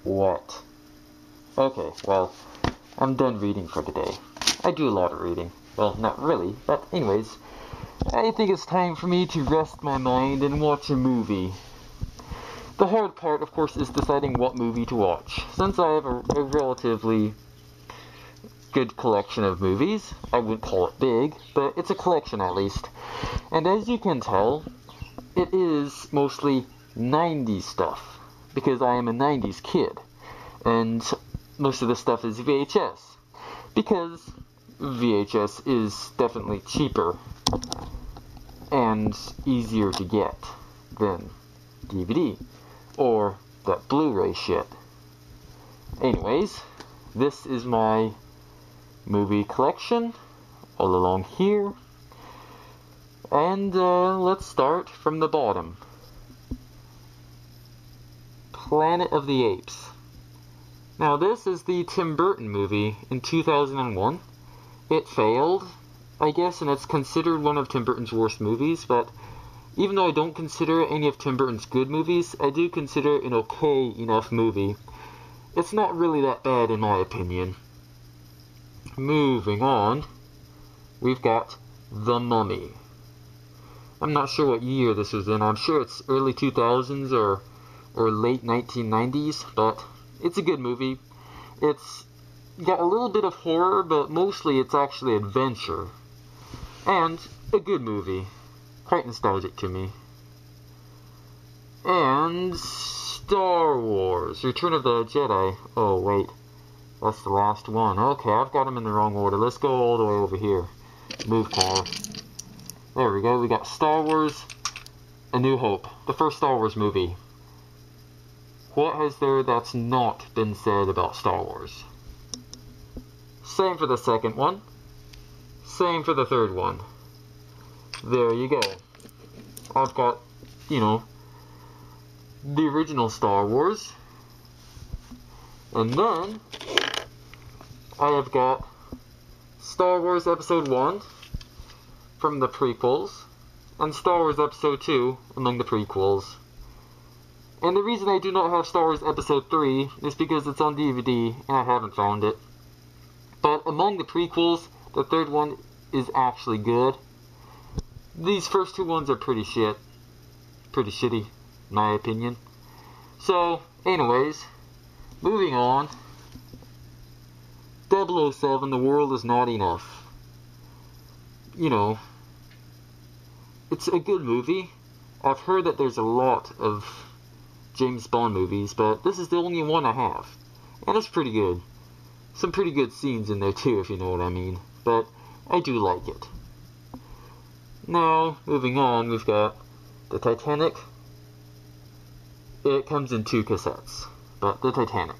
What? Okay, well, I'm done reading for today. I do a lot of reading. Well, not really, but anyways, I think it's time for me to rest my mind and watch a movie. The hard part, of course, is deciding what movie to watch. Since I have a relatively good collection of movies, I wouldn't call it big, but it's a collection at least. And as you can tell, it is mostly 90s stuff, because I am a 90s kid. And most of the stuff is VHS, because VHS is definitely cheaper and easier to get than DVD or that Blu-ray shit. Anyways, this is my movie collection all along here, and let's start from the bottom. Planet of the Apes. Now this is the Tim Burton movie in 2001. It failed, I guess, and it's considered one of Tim Burton's worst movies, but even though I don't consider any of Tim Burton's good movies, I do consider it an okay enough movie. It's not really that bad in my opinion. Moving on, we've got The Mummy. I'm not sure what year this was in. I'm sure it's early 2000s or late 1990s, but it's a good movie. It's got a little bit of horror, but mostly it's actually adventure. And a good movie. Quite nostalgic to me. And Star Wars, Return of the Jedi. Oh, wait. That's the last one. Okay, I've got them in the wrong order. Let's go all the way over here. Move car. There we go. We got Star Wars, A New Hope. The first Star Wars movie. What has there that's not been said about Star Wars? Same for the second one. Same for the third one. There you go. I've got, the original Star Wars. And then, I have got Star Wars Episode 1 from the prequels, and Star Wars Episode 2 among the prequels. And the reason I do not have Star Wars Episode 3 is because it's on DVD, and I haven't found it. But among the prequels, the third one is actually good. These first two ones are pretty shit. Pretty shitty, in my opinion. So, anyways, moving on. 007, The World Is Not Enough. It's a good movie. I've heard that there's a lot of James Bond movies, but this is the only one I have. And it's pretty good. Some pretty good scenes in there too, if you know what I mean. But I do like it. Now, moving on, we've got the Titanic. It comes in 2 cassettes, but the Titanic.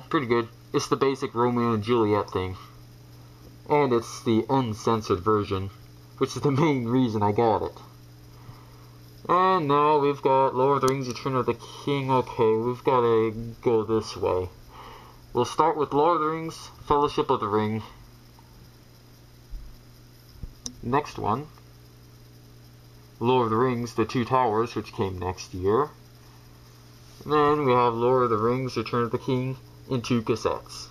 Pretty good. It's the basic Romeo and Juliet thing. And it's the uncensored version, which is the main reason I got it. And now we've got Lord of the Rings, Return of the King. Okay, we've got to go this way. We'll start with Lord of the Rings, Fellowship of the Ring. Next one, Lord of the Rings, The Two Towers, which came next year. And then we have Lord of the Rings, Return of the King in 2 cassettes,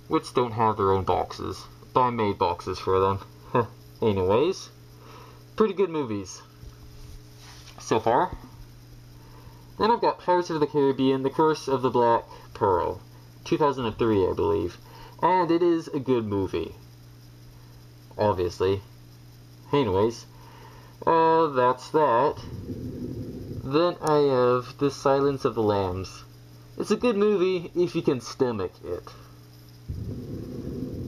which don't have their own boxes, but I made boxes for them. Anyways, pretty good movies so far. Then I've got Pirates of the Caribbean, The Curse of the Black Pearl, 2003, I believe. And it is a good movie. Obviously. Anyways, that's that. Then I have The Silence of the Lambs. It's a good movie if you can stomach it.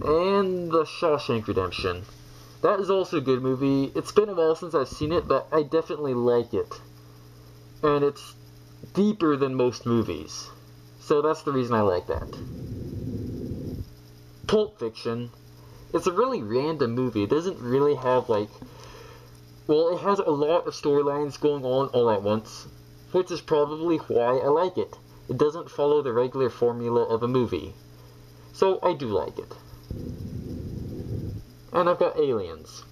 And The Shawshank Redemption. That is also a good movie. It's been a while since I've seen it, but I definitely like it. And it's deeper than most movies. So that's the reason I like that. Pulp Fiction. It's a really random movie. It doesn't really have, it has a lot of storylines going on all at once, which is probably why I like it. It doesn't follow the regular formula of a movie. So I do like it. And I've got Aliens.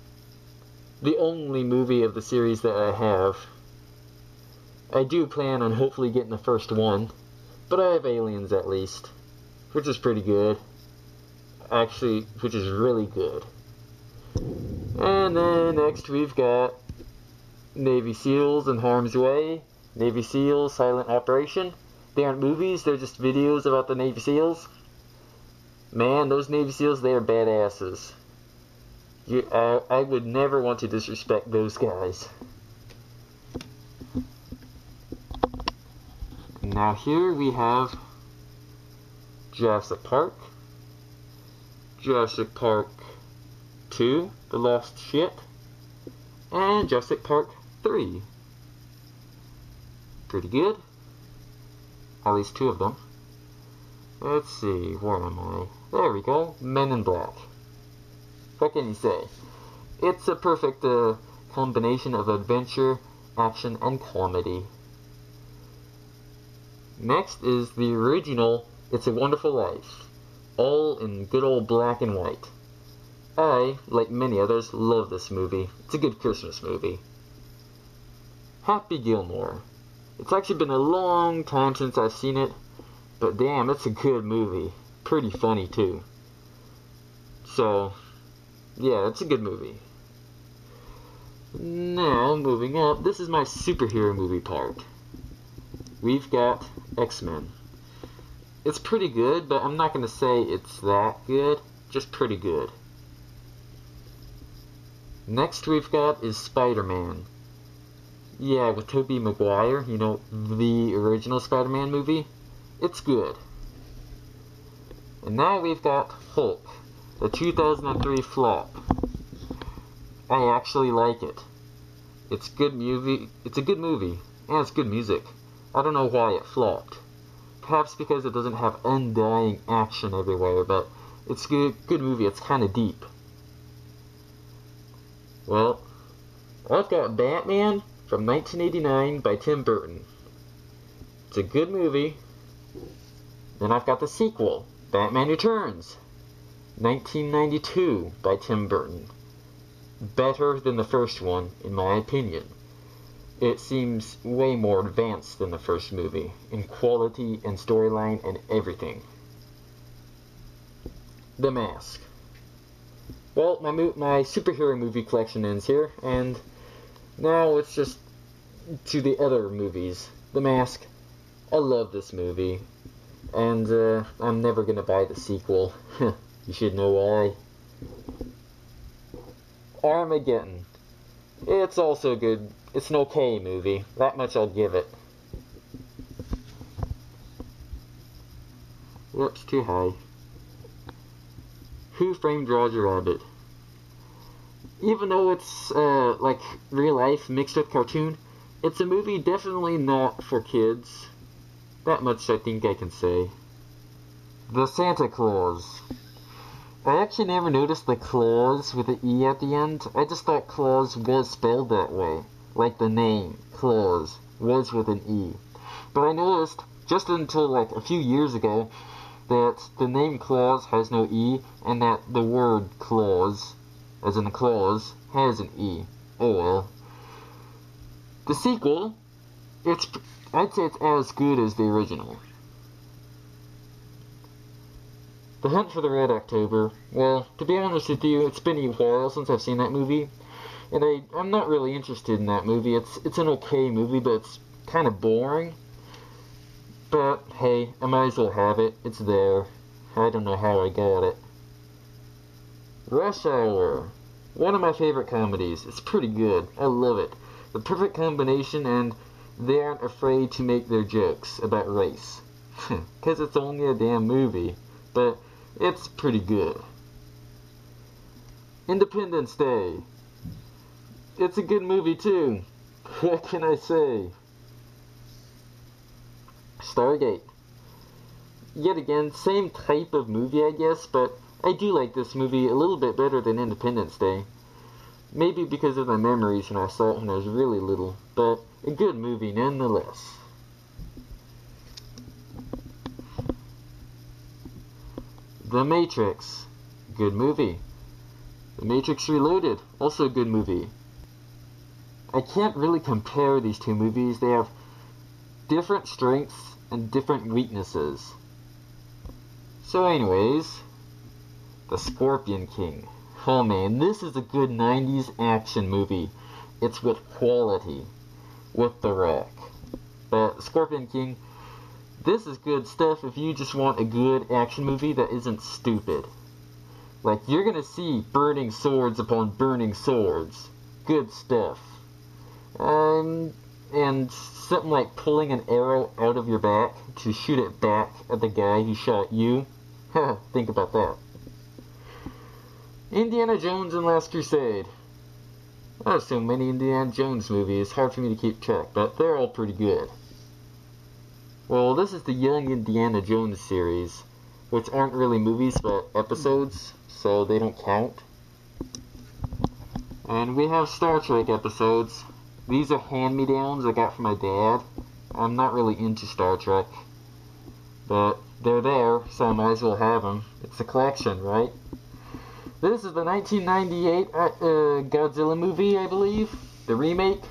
The only movie of the series that I have. I do plan on hopefully getting the first one, but I have Aliens at least, which is pretty good. Actually, which is really good. And then next we've got Navy SEALs in Harm's Way, Navy SEALs Silent Operation. They aren't movies, they're just videos about the Navy SEALs. Man, those Navy SEALs, they are badasses. I would never want to disrespect those guys. Now here we have Jurassic Park, Jurassic Park 2, The Lost Ship, and Jurassic Park 3. Pretty good. At least 2 of them. Let's see, where am I? There we go, Men in Black. What can you say? It's a perfect combination of adventure, action, and comedy. Next is the original It's a Wonderful Life, all in good old black and white. I, like many others, love this movie. It's a good Christmas movie. Happy Gilmore. It's actually been a long time since I've seen it, but damn, it's a good movie. Pretty funny too. So, yeah, it's a good movie. Now, moving up, this is my superhero movie part. We've got X-Men. It's pretty good, but I'm not going to say it's that good, just pretty good. Next we've got is Spider-Man. Yeah, with Tobey Maguire, you know, the original Spider-Man movie. It's good. And now we've got Hulk, the 2003 flop. I actually like it. It's good movie. It's a good movie, and it's good music. I don't know why it flopped. Perhaps because it doesn't have undying action everywhere, but it's a good movie. It's kind of deep. Well, I've got Batman from 1989 by Tim Burton. It's a good movie. Then I've got the sequel, Batman Returns, 1992 by Tim Burton. Better than the first one, in my opinion. It seems way more advanced than the first movie, in quality and storyline and everything. The Mask. Well, my superhero movie collection ends here, and now it's just to the other movies. The Mask. I love this movie, and I'm never gonna buy the sequel. You should know why. Armageddon. It's also good. It's an okay movie. That much I'll give it. Whoops, too high. Who Framed Roger Rabbit? Even though it's like real life mixed with cartoon, it's a movie definitely not for kids. That much I think I can say. The Santa Claus. I actually never noticed the Claus with the E at the end. I just thought Claus was spelled that way. Like the name, Claus, was with an E. But I noticed, just until like a few years ago, that the name Claus has no E, and that the word clause, as in clause, has an E. Oh well. The sequel, I'd say it's as good as the original. The Hunt for the Red October. Well, to be honest with you, it's been a while since I've seen that movie, and I'm not really interested in that movie. It's an okay movie, but it's kind of boring. But hey, I might as well have it. It's there. I don't know how I got it. Rush Hour. One of my favorite comedies. It's pretty good. I love it. The perfect combination, and they aren't afraid to make their jokes about race. Because it's only a damn movie. But it's pretty good. Independence Day. It's a good movie too. What can I say? Stargate. Yet again, same type of movie I guess, but I do like this movie a little bit better than Independence Day. Maybe because of my memories when I saw it when I was really little, but a good movie nonetheless. The Matrix. Good movie. The Matrix Reloaded. Also a good movie. I can't really compare these two movies. They have different strengths and different weaknesses. So anyways, The Scorpion King. Oh man, this is a good 90s action movie. It's with quality. With The Rock. But Scorpion King, this is good stuff if you just want a good action movie that isn't stupid. Like, you're gonna see burning swords upon burning swords. Good stuff. And something like pulling an arrow out of your back to shoot it back at the guy who shot you. Think about that. Indiana Jones and Last Crusade. There's so many Indiana Jones movies, hard for me to keep track, but they're all pretty good. Well, this is the Young Indiana Jones series, which aren't really movies, but episodes, so they don't count. And we have Star Trek episodes. These are hand-me-downs I got from my dad. I'm not really into Star Trek, but they're there, so I might as well have them. It's a collection, right? This is the 1998 Godzilla movie, I believe. The remake.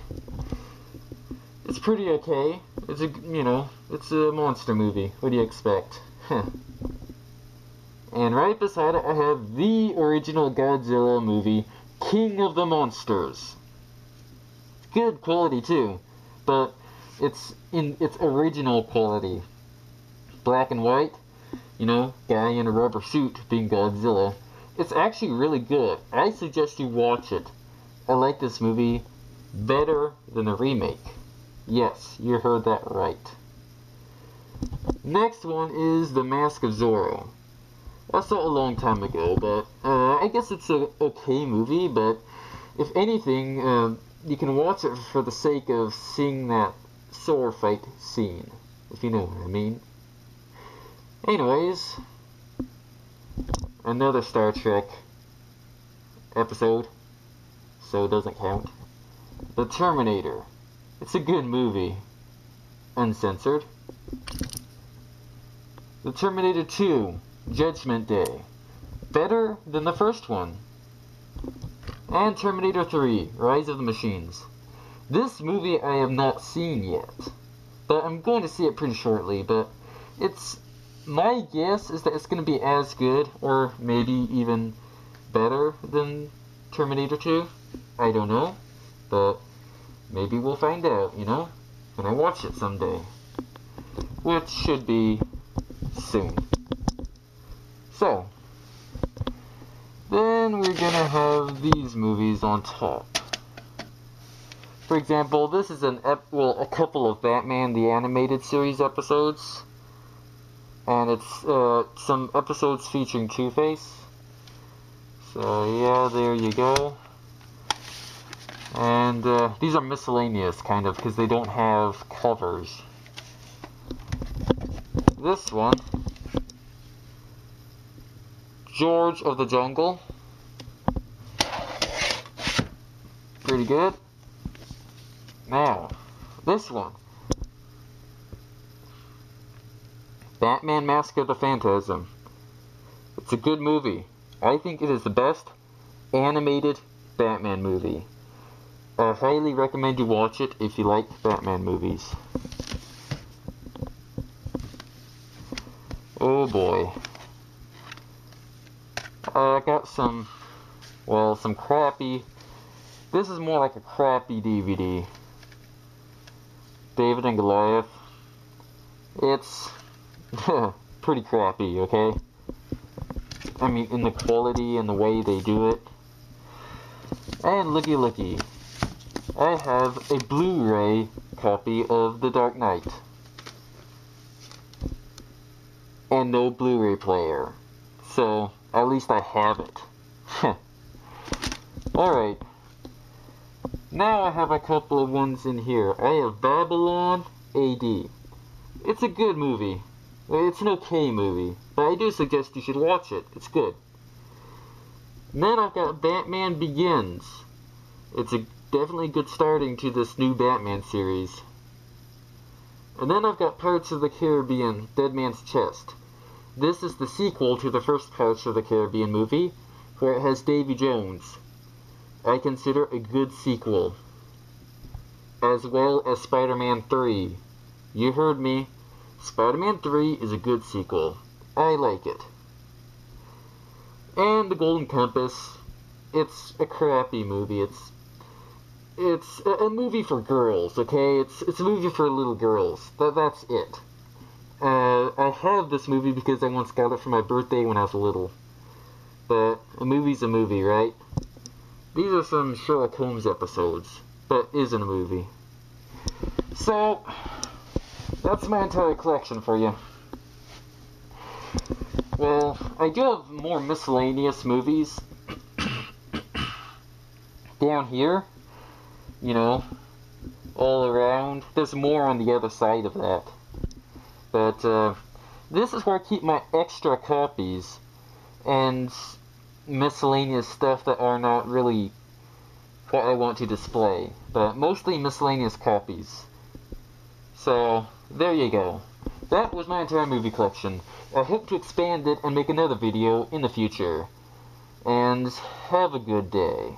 It's pretty okay. It's it's a monster movie. What do you expect? And right beside it, I have the original Godzilla movie, King of the Monsters. Good quality too, but it's in its original quality. Black and white, guy in a rubber suit being Godzilla. It's actually really good. I suggest you watch it. I like this movie better than the remake. Yes, you heard that right. Next one is The Mask of Zorro. I saw it a long time ago, but I guess it's a okay movie, but if anything, you can watch it for the sake of seeing that sword fight scene, if you know what I mean. Anyways, another Star Trek episode, so it doesn't count. The Terminator. It's a good movie. Uncensored. The Terminator 2, Judgment Day. Better than the first one. And Terminator 3, Rise of the Machines. This movie I have not seen yet, but I'm going to see it pretty shortly, but my guess is that it's going to be as good, or maybe even better than Terminator 2. I don't know, but maybe we'll find out, when I watch it someday. Which should be soon. So, then we're gonna have these movies on top. For example, this is a couple of Batman the Animated Series episodes. And it's some episodes featuring Two-Face. So yeah, there you go. And these are miscellaneous, kind of, because they don't have covers. This one, George of the Jungle. Pretty good. Now, this one, Batman Mask of the Phantasm. It's a good movie. I think it is the best animated Batman movie. I highly recommend you watch it if you like Batman movies. Oh boy. I got some crappy, this is more like a crappy DVD. David and Goliath. It's pretty crappy, okay? I mean, in the quality and the way they do it. And looky, I have a Blu-ray copy of The Dark Knight. And no Blu-ray player. So, at least I have it. Alright. Now I have a couple of ones in here. I have Babylon AD. It's a good movie. It's an okay movie. But I do suggest you should watch it. It's good. And then I've got Batman Begins. It's a definitely good starting to this new Batman series. And then I've got Pirates of the Caribbean, Dead Man's Chest. This is the sequel to the first Pirates of the Caribbean movie, where it has Davy Jones. I consider a good sequel. As well as Spider-Man 3. You heard me. Spider-Man 3 is a good sequel. I like it. And The Golden Compass, it's a crappy movie. It's a movie for girls, okay? It's a movie for little girls. That's it. I have this movie because I once got it for my birthday when I was little. But a movie's a movie, right? These are some Sherlock Holmes episodes, but isn't a movie. So, that's my entire collection for you. Well, I do have more miscellaneous movies down here, you know, all around. There's more on the other side of that. But this is where I keep my extra copies and miscellaneous stuff that are not really what I want to display, but mostly miscellaneous copies. So, there you go. That was my entire movie collection. I hope to expand it and make another video in the future. And have a good day.